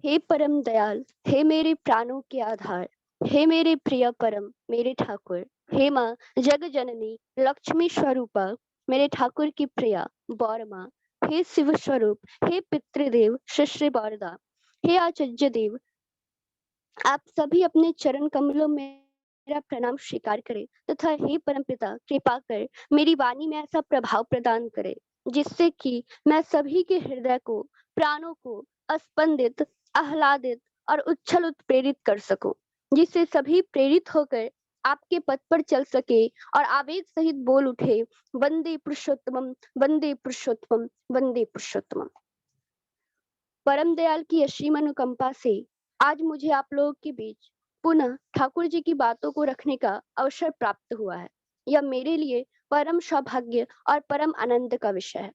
हे परम दयाल, हे मेरे प्राणों के आधार, हे मेरे प्रिय परम मेरे ठाकुर, हे माँ जग जननी लक्ष्मी स्वरूपा, मेरे ठाकुर की प्रिया बौर माँ, हे शिव स्वरूप, हे पितृदेव श्री बौरदा, हे आचार्य देव, आप सभी अपने चरण कमलों में मेरा प्रणाम स्वीकार करें तथा हे परमपिता कृपा कर मेरी वाणी में ऐसा प्रभाव प्रदान करे जिससे कि मैं सभी के हृदय को प्राणों को स्पंदित आह्लादित और उच्छल उत्प्रेरित कर सकूं, जिससे सभी प्रेरित होकर आपके पथ पर चल सके और आवेग सहित बोल उठे, वंदे पुरुषोत्तमम, वंदे पुरुषोत्तमम, वंदे पुरुषोत्तमम। परम दयाल की असीम अनुकंपा से आज मुझे आप लोगों के बीच पुनः ठाकुर जी की बातों को रखने का अवसर प्राप्त हुआ है। यह मेरे लिए परम सौभाग्य और परम आनंद का विषय है।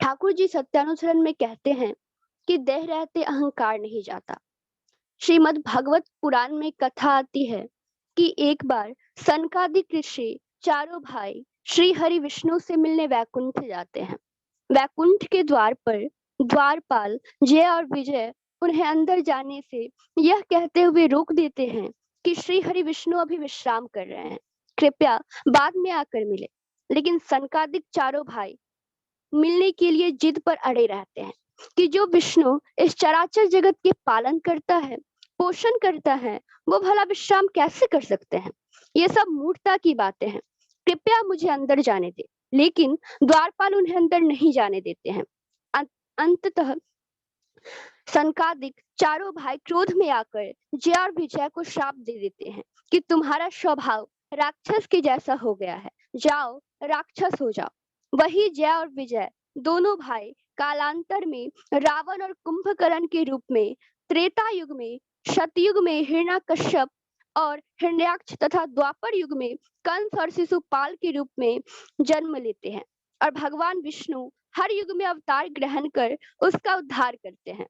ठाकुर जी सत्यानुसरण में कहते हैं कि देह रहते अहंकार नहीं जाता। श्रीमद् भागवत पुराण में कथा आती है कि एक बार सनकादिक ऋषि चारों भाई श्री हरि विष्णु से मिलने वैकुंठ जाते हैं। वैकुंठ के द्वार पर द्वारपाल जय और विजय उन्हें अंदर जाने से यह कहते हुए रोक देते हैं कि श्री हरि विष्णु अभी विश्राम कर रहे हैं, कृपया बाद में आकर मिले। लेकिन सनकादिक चारों भाई मिलने के लिए जिद पर अड़े रहते हैं कि जो विष्णु इस चराचर जगत के पालन करता है, पोषण करता है, वो भला विश्राम कैसे कर सकते हैं? ये सब मूर्खता की बातें हैं, कृपया मुझे अंदर जाने दे। लेकिन द्वारपाल उन्हें अंदर नहीं जाने देते हैं। अंततः सनकादिक चारों भाई क्रोध में आकर जय और विजय को श्राप दे देते हैं कि तुम्हारा स्वभाव राक्षस के जैसा हो गया है, जाओ राक्षस हो जाओ। वही जय और विजय दोनों भाई कालांतर में रावण और कुंभकर्ण के रूप में, त्रेता युग में, सतयुग में हिरण्यकश्यप और हिरण्याक्ष तथा द्वापर युग में कंस और शिशुपाल के रूप में जन्म लेते हैं और भगवान विष्णु हर युग में अवतार ग्रहण कर उसका उद्धार करते हैं।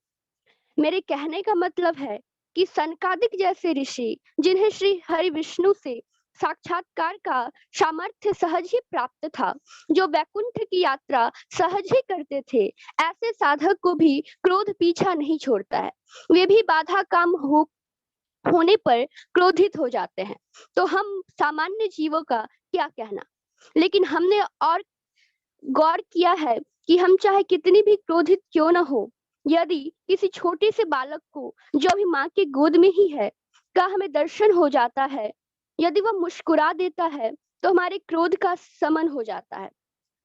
मेरे कहने का मतलब है कि सनकादिक जैसे ऋषि जिन्हें श्री हरि विष्णु से साक्षात्कार का सामर्थ्य सहज ही प्राप्त था, जो वैकुंठ की यात्रा सहज ही करते थे, ऐसे साधक को भी क्रोध पीछा नहीं छोड़ता है। वे भी बाधा काम होने पर क्रोधित हो जाते हैं। तो हम सामान्य जीवों का क्या कहना? लेकिन हमने और गौर किया है कि हम चाहे कितनी भी क्रोधित क्यों न हो, यदि किसी छोटे से बालक को जो अभी माँ के गोद में ही है का हमें दर्शन हो जाता है, यदि वह मुस्कुरा देता है तो हमारे क्रोध का शमन हो जाता है।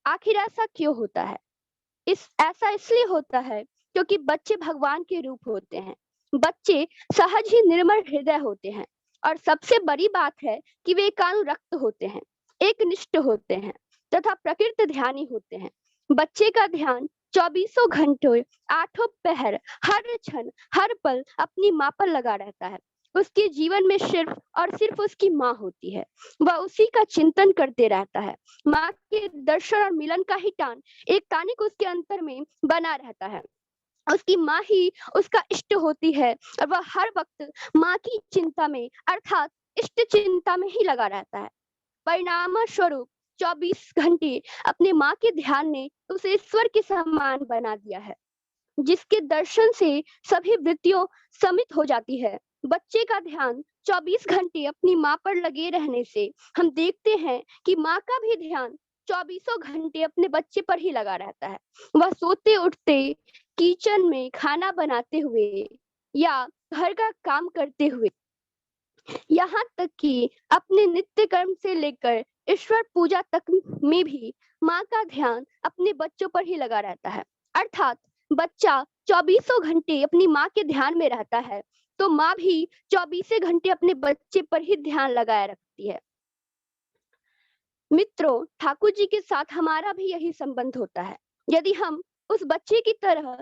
आखिर ऐसा क्यों होता है? ऐसा इसलिए होता है क्योंकि बच्चे भगवान के रूप होते हैं। बच्चे सहज ही निर्मल हृदय होते हैं और सबसे बड़ी बात है कि वे एकानुरक्त होते हैं, एकनिष्ठ होते हैं तथा प्रकृति ध्यानी होते हैं। बच्चे का ध्यान चौबीसों घंटों आठों पहर हर क्षण हर पल अपनी माँ पर लगा रहता है। उसके जीवन में सिर्फ और सिर्फ उसकी माँ होती है। वह उसी का चिंतन करते रहता है। माँ के दर्शन और मिलन का ही टान एक तानिक उसके अंतर में बना रहता है। उसकी माँ ही उसका इष्ट होती है और वह हर वक्त माँ की चिंता में अर्थात इष्ट चिंता में ही लगा रहता है। परिणाम स्वरूप 24 घंटे अपने माँ के ध्यान ने उसे ईश्वर के समान बना दिया है, जिसके दर्शन से सभी वृत्तियों समित हो जाती है। बच्चे का ध्यान 24 घंटे अपनी माँ पर लगे रहने से हम देखते हैं कि माँ का भी ध्यान चौबीसों घंटे अपने बच्चे पर ही लगा रहता है। वह सोते उठते, किचन में खाना बनाते हुए या घर का काम करते हुए, यहाँ तक कि अपने नित्य कर्म से लेकर ईश्वर पूजा तक में भी माँ का ध्यान अपने बच्चों पर ही लगा रहता है। अर्थात बच्चा चौबीसों घंटे अपनी माँ के ध्यान में रहता है, तो माँ भी चौबीसों घंटे अपने बच्चे पर ही ध्यान लगाए रखती है। मित्रों, ठाकुर जी के साथ हमारा भी यही संबंध होता है। यदि हम उस बच्चे की तरह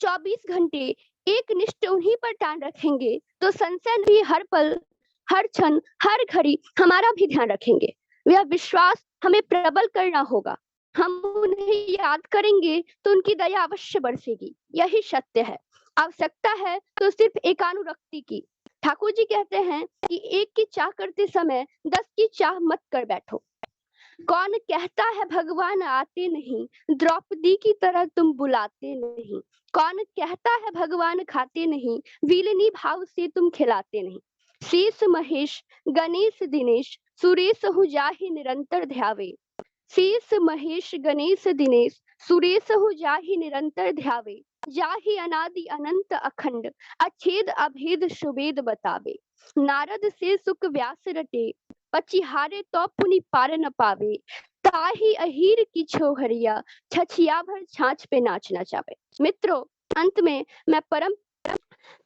24 घंटे एक निष्ठ उन्हीं पर टान रखेंगे, तो संशय नहीं हर पल, हर क्षण, हर घड़ी हमारा भी ध्यान रखेंगे। यह विश्वास हमें प्रबल करना होगा। हम उन्हें याद करेंगे तो उनकी दया अवश्य बरसेगी। यही सत्य है। आवश्यकता है तो सिर्फ एकानुरक्ति की। ठाकुर जी कहते हैं कि एक की चाह करते समय 10 की चाह मत कर बैठो। कौन कहता है भगवान आते नहीं, द्रौपदी की तरह तुम बुलाते नहीं। कौन कहता है भगवान खाते नहीं, विलनी भाव से तुम खिलाते नहीं। शेष महेश गणेश दिनेश, सुरेश हूँ जाहि निरंतर ध्यावे। शेष महेश गणेश दिनेश, सुरेश हूँ जाहि निरंतर ध्यावे। जाहि अनादि अनंत अखंड, अच्छेद अभेद शुभेद बतावे। नारद से सुख व्यास रटे, पचिहारे तो पुनि पार न पावे। ताहि अहीर की छोहरिया, छछिया भर छाछ पे नाच नचावे। मित्रों, अंत में मैं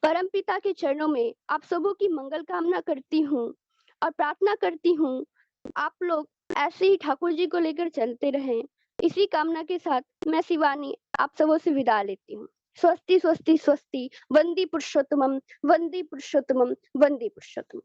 परम पिता के चरणों में आप सबों की मंगल कामना करती हूँ और प्रार्थना करती हूँ आप लोग ऐसे ही ठाकुर जी को लेकर चलते रहें। इसी कामना के साथ मैं शिवानी आप सबों से विदा लेती हूँ। स्वस्ति स्वस्ति स्वस्ति, वंदे पुरुषोत्तमम, वंदे पुरुषोत्तमम, वंदे पुरुषोत्तमम।